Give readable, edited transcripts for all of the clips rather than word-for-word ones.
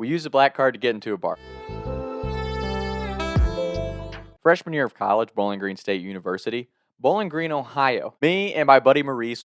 We used the black card to get into a bar. Freshman year of college, Bowling Green State University, Bowling Green, Ohio. Me and my buddy Maurice,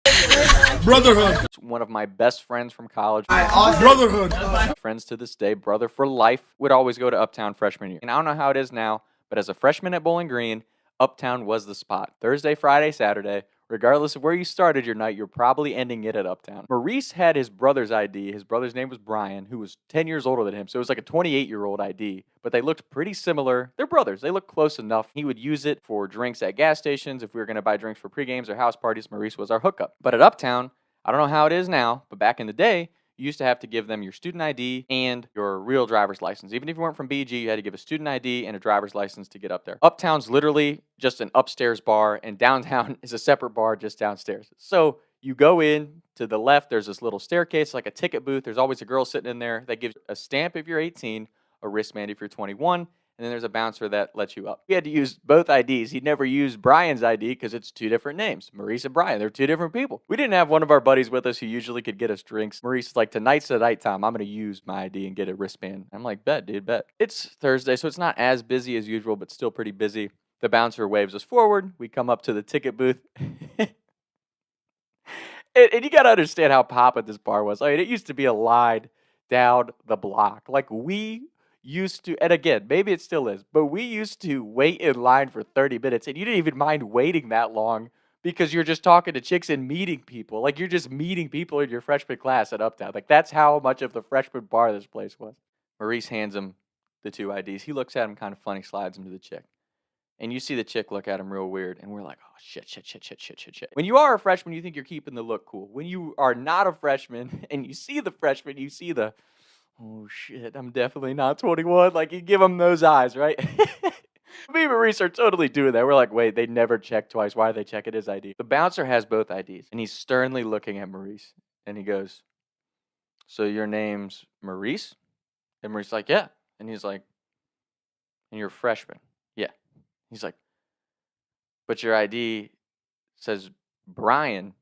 Brotherhood. one of my best friends from college, Brotherhood. friends to this day, brother for life, would always go to Uptown freshman year. And I don't know how it is now, but as a freshman at Bowling Green, Uptown was the spot. Thursday, Friday, Saturday, regardless of where you started your night, you're probably ending it at Uptown. Maurice had his brother's ID. His brother's name was Brian, who was 10 years older than him. So it was like a 28-year-old ID, but they looked pretty similar. They're brothers. They looked close enough. He would use it for drinks at gas stations. If we were going to buy drinks for pre-games or house parties, Maurice was our hookup. But at Uptown, I don't know how it is now, but back in the day, you used to have to give them your student ID and your real driver's license. Even if you weren't from BG, you had to give a student ID and a driver's license to get up there. Uptown's literally just an upstairs bar, and downtown is a separate bar just downstairs. So you go in to the left, there's this little staircase, like a ticket booth. There's always a girl sitting in there that gives a stamp if you're 18, a wristband if you're 21, and then there's a bouncer that lets you up. He had to use both IDs. He never used Brian's ID because it's two different names. Maurice and Brian, they're two different people. We didn't have one of our buddies with us who usually could get us drinks. Maurice is like, tonight's the night time. I'm going to use my ID and get a wristband. I'm like, bet, dude, bet. It's Thursday, so it's not as busy as usual, but still pretty busy. The bouncer waves us forward. We come up to the ticket booth. And you got to understand how poppin' this bar was. I mean, it used to be a line down the block. Like, we used to, and again, maybe it still is, but we used to wait in line for 30 minutes, and you didn't even mind waiting that long because you're just talking to chicks and meeting people. Like, you're just meeting people in your freshman class at Uptown. Like, that's how much of the freshman bar this place was. Maurice hands him the two IDs. He looks at him kind of funny, slides them to the chick. And you see the chick look at him real weird, and we're like, oh, shit. When you are a freshman, you think you're keeping the look cool. When you are not a freshman, and you see the freshman, you see the, oh, shit, I'm definitely not 21. Like, you give them those eyes, right? Me and Maurice are totally doing that. We're like, wait, they never check twice. Why are they checking his ID? The bouncer has both IDs, and he's sternly looking at Maurice, and he goes, so your name's Maurice? And Maurice's like, yeah. And he's like, and you're a freshman? Yeah. He's like, but your ID says Brian,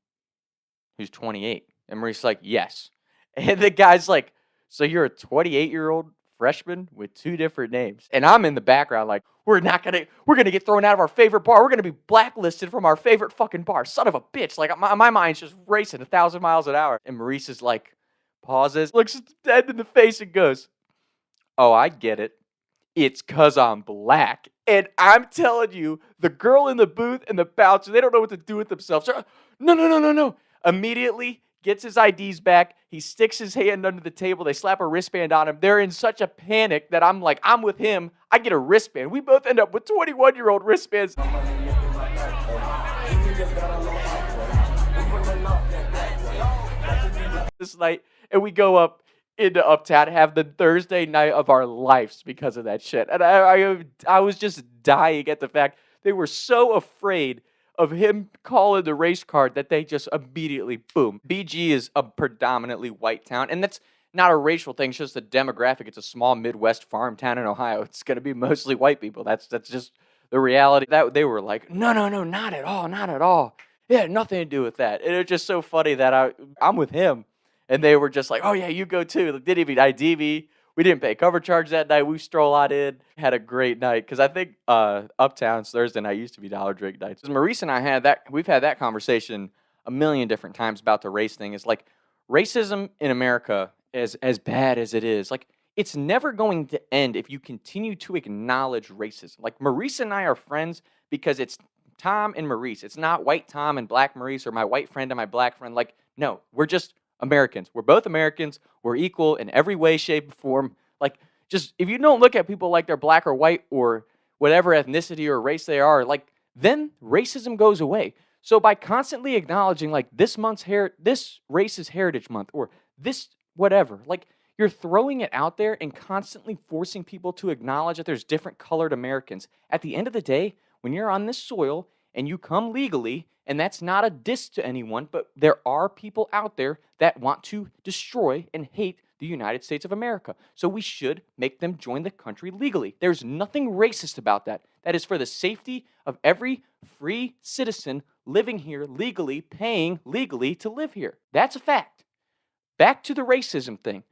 who's 28. And Maurice's like, yes. And the guy's like, so you're a 28-year-old freshman with two different names. And I'm in the background like, we're gonna get thrown out of our favorite bar. We're gonna be blacklisted from our favorite fucking bar. Son of a bitch. Like, my mind's just racing 1,000 miles an hour. And Maurice is like, pauses, looks dead in the face and goes, oh, I get it. It's 'cause I'm black. And I'm telling you, the girl in the booth and the bouncer, they don't know what to do with themselves. No. Immediately gets his IDs back. He sticks his hand under the table. They slap a wristband on him. They're in such a panic that I'm like, I'm with him. I get a wristband. We both end up with 21-year-old wristbands. This night, and we go up into Uptown, have the Thursday night of our lives because of that shit. And I was just dying at the fact they were so afraid of him calling the race card that they just immediately, boom. BG is a predominantly white town, and that's not a racial thing, it's just a demographic. It's a small Midwest farm town in Ohio. It's going to be mostly white people. That's just the reality. That they were like, no, not at all. It had nothing to do with that. And it's just so funny that I'm with him. And they were just like, oh, yeah, you go too. They didn't even ID me. We didn't pay cover charge that night. We stroll out in. Had a great night. Because I think Uptown's Thursday night used to be Dollar Drink nights. Maurice and I we've had that conversation a million different times about the race thing. It's like racism in America, as bad as it is, like it's never going to end if you continue to acknowledge racism. Like Maurice and I are friends because it's Tom and Maurice. It's not white Tom and black Maurice or my white friend and my black friend. Like, no, we're just Americans. We're both Americans. We're equal in every way, shape, form. Like, just if you don't look at people like they're black or white or whatever ethnicity or race they are, like, then racism goes away. So by constantly acknowledging, like, this race's Heritage Month or this whatever, like, you're throwing it out there and constantly forcing people to acknowledge that there's different colored Americans. At the end of the day, when you're on this soil and you come legally, and that's not a diss to anyone, but there are people out there that want to destroy and hate the United States of America. So we should make them join the country legally. There's nothing racist about that. That is for the safety of every free citizen living here legally, paying legally to live here. That's a fact. Back to the racism thing.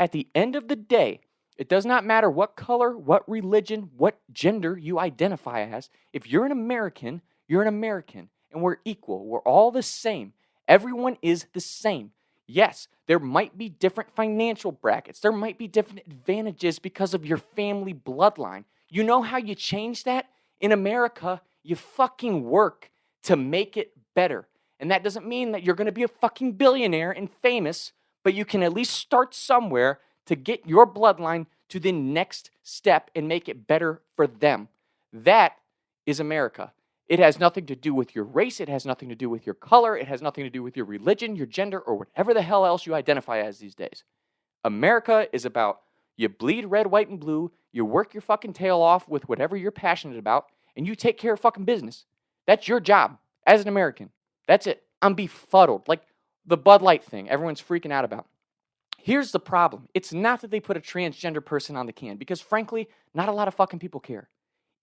at the end of the day, it does not matter what color, what religion, what gender you identify as. If you're an American, you're an American, and we're equal. We're all the same. Everyone is the same. Yes, there might be different financial brackets. There might be different advantages because of your family bloodline. You know how you change that? In America, you fucking work to make it better. And that doesn't mean that you're going to be a fucking billionaire and famous, but you can at least start somewhere to get your bloodline to the next step and make it better for them. That is America. It has nothing to do with your race. It has nothing to do with your color. It has nothing to do with your religion, your gender, or whatever the hell else you identify as these days. America is about you bleed red, white, and blue, you work your fucking tail off with whatever you're passionate about, and you take care of fucking business. That's your job as an American. That's it. I'm befuddled. Like the Bud Light thing everyone's freaking out about. Here's the problem. It's not that they put a transgender person on the can, because frankly, not a lot of fucking people care.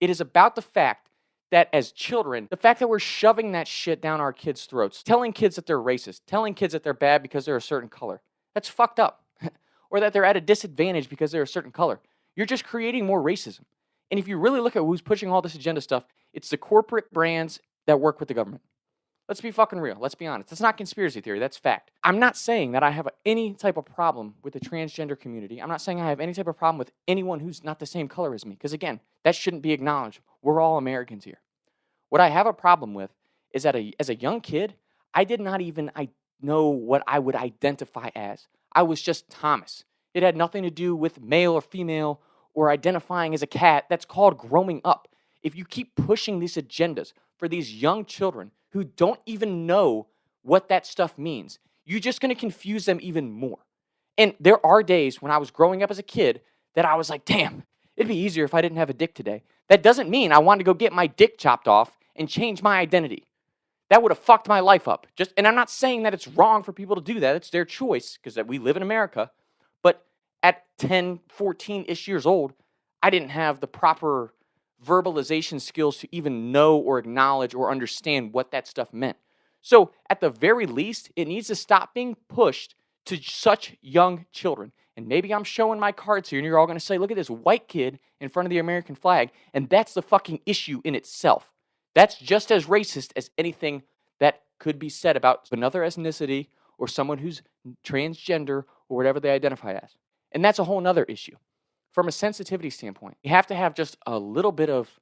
It is about the fact that as children, the fact that we're shoving that shit down our kids' throats, telling kids that they're racist, telling kids that they're bad because they're a certain color, that's fucked up. Or that they're at a disadvantage because they're a certain color. You're just creating more racism. And if you really look at who's pushing all this agenda stuff, it's the corporate brands that work with the government. Let's be fucking real. Let's be honest. That's not conspiracy theory. That's fact. I'm not saying that I have any type of problem with the transgender community. I'm not saying I have any type of problem with anyone who's not the same color as me. Because again, that shouldn't be acknowledged. We're all Americans here. What I have a problem with is that as a young kid, I did not even know what I would identify as. I was just Thomas. It had nothing to do with male or female or identifying as a cat. That's called growing up. If you keep pushing these agendas for these young children who don't even know what that stuff means, you're just going to confuse them even more. And there are days when I was growing up as a kid that I was like, damn, it'd be easier if I didn't have a dick today. That doesn't mean I wanted to go get my dick chopped off and change my identity. That would have fucked my life up. And I'm not saying that it's wrong for people to do that. It's their choice because we live in America. But at 10, 14-ish years old, I didn't have the proper verbalization skills to even know or acknowledge or understand what that stuff meant. So at the very least, it needs to stop being pushed to such young children. And maybe I'm showing my cards here and you're all going to say, look at this white kid in front of the American flag. And that's the fucking issue in itself. That's just as racist as anything that could be said about another ethnicity or someone who's transgender or whatever they identify as. And that's a whole nother issue. From a sensitivity standpoint, you have to have just a little bit of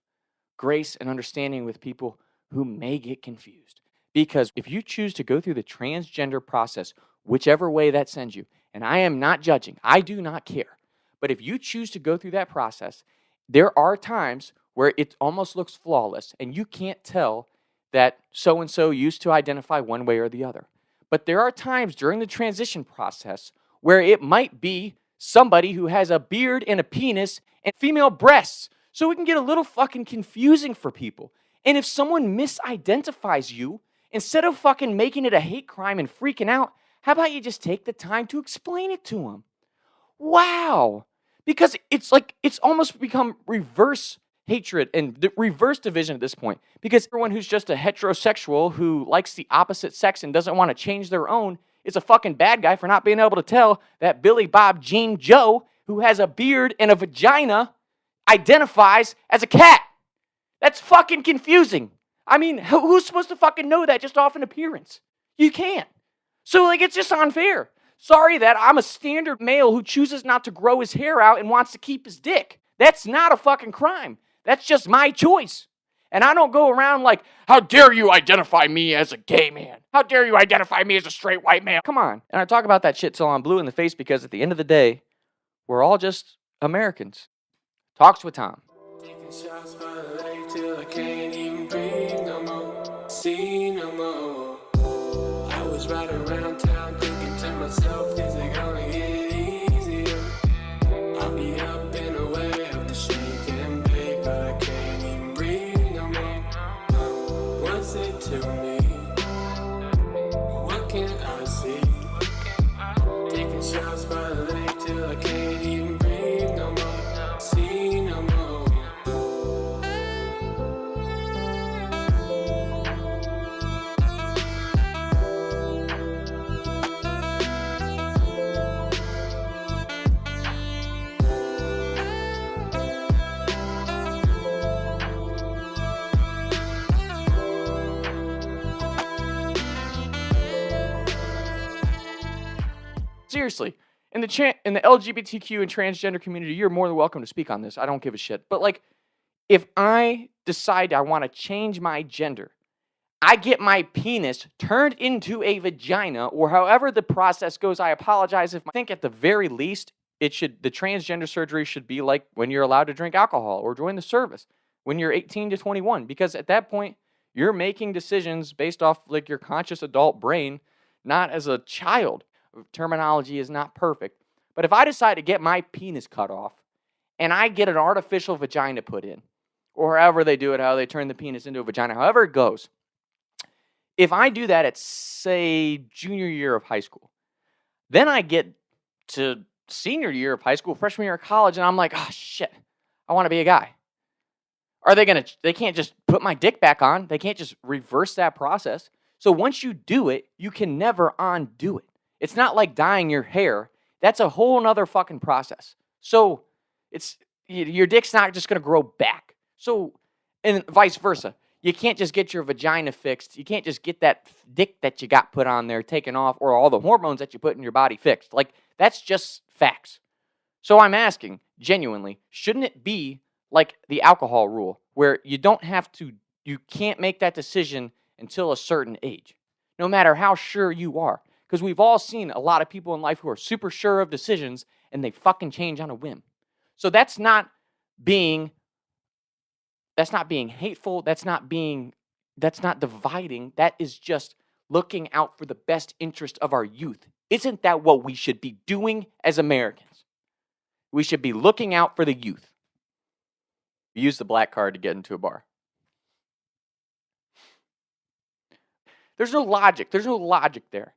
grace and understanding with people who may get confused. Because if you choose to go through the transgender process, whichever way that sends you, and I am not judging, I do not care, but if you choose to go through that process, there are times where it almost looks flawless, and you can't tell that so-and-so used to identify one way or the other. But there are times during the transition process where it might be somebody who has a beard and a penis and female breasts. So it can get a little fucking confusing for people. And if someone misidentifies you, instead of fucking making it a hate crime and freaking out, how about you just take the time to explain it to them? Wow. Because it's almost become reverse hatred and the reverse division at this point. Because everyone who's just a heterosexual who likes the opposite sex and doesn't want to change their own is a fucking bad guy for not being able to tell that Billy Bob Jean Joe, who has a beard and a vagina, identifies as a cat. That's fucking confusing. I mean, who's supposed to fucking know that just off an appearance? You can't. So, it's just unfair. Sorry that I'm a standard male who chooses not to grow his hair out and wants to keep his dick. That's not a fucking crime. That's just my choice. And I don't go around like, how dare you identify me as a gay man? How dare you identify me as a straight white man? Come on. And I talk about that shit till I'm blue in the face because at the end of the day, we're all just Americans. Talks with Tom. Taking shots by the lake till I can't even breathe no more. See no more. I was riding around town thinking to myself, is it gonna get easier? I'll be up and away up the street and big, but I can't even breathe no more. What's it to me? What can I see? Taking shots by the lake till I can't even breathe no more. See no more. Seriously. In the LGBTQ and transgender community, you're more than welcome to speak on this. I don't give a shit. But like, if I decide I want to change my gender, I get my penis turned into a vagina, or however the process goes. I apologize if I think at the very least the transgender surgery should be like when you're allowed to drink alcohol or join the service when you're 18 to 21, because at that point you're making decisions based off like your conscious adult brain, not as a child. Terminology is not perfect. But if I decide to get my penis cut off and I get an artificial vagina put in, or however they do it, how they turn the penis into a vagina, however it goes, if I do that at, say, junior year of high school, then I get to senior year of high school, freshman year of college, and I'm like, oh, shit, I want to be a guy. They can't just put my dick back on. They can't just reverse that process. So once you do it, you can never undo it. It's not like dyeing your hair. That's a whole nother fucking process. So your dick's not just going to grow back. So, and vice versa. You can't just get your vagina fixed. You can't just get that dick that you got put on there taken off, or all the hormones that you put in your body fixed. Like, that's just facts. So I'm asking, genuinely, shouldn't it be like the alcohol rule, where you can't make that decision until a certain age, no matter how sure you are? Because we've all seen a lot of people in life who are super sure of decisions and they fucking change on a whim. So that's not being hateful. That's not dividing. That is just looking out for the best interest of our youth. Isn't that what we should be doing as Americans? We should be looking out for the youth. Use the black card to get into a bar. There's no logic. There's no logic there.